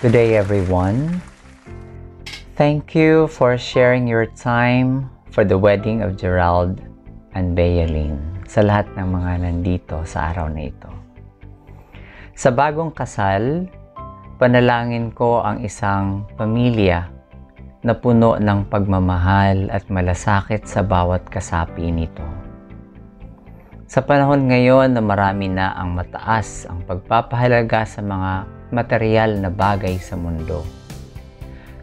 Good day, everyone. Thank you for sharing your time for the wedding of Gerald and Bealyn sa lahat ng mga nandito sa araw na ito. Sa bagong kasal, panalangin ko ang isang pamilya na puno ng pagmamahal at malasakit sa bawat kasapi nito. Sa panahon ngayon na marami na ang mataas ang pagpapahalaga sa mga material na bagay sa mundo,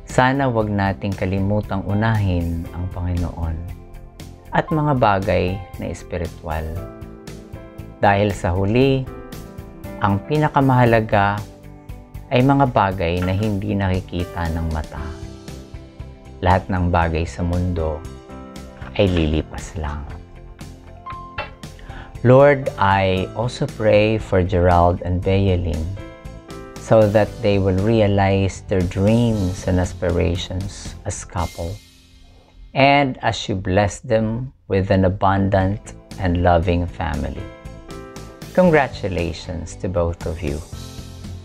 sana wag nating kalimutang unahin ang Panginoon at mga bagay na espiritual. Dahil sa huli, ang pinakamahalaga ay mga bagay na hindi nakikita ng mata. Lahat ng bagay sa mundo ay lilipas lang. Lord, I also pray for Gerald and Bealyn so that they will realize their dreams and aspirations as couple, and as you bless them with an abundant and loving family. Congratulations to both of you.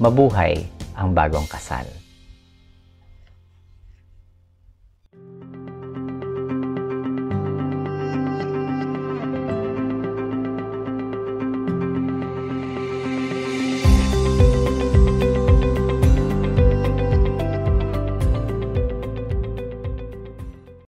Mabuhay ang bagong kasal.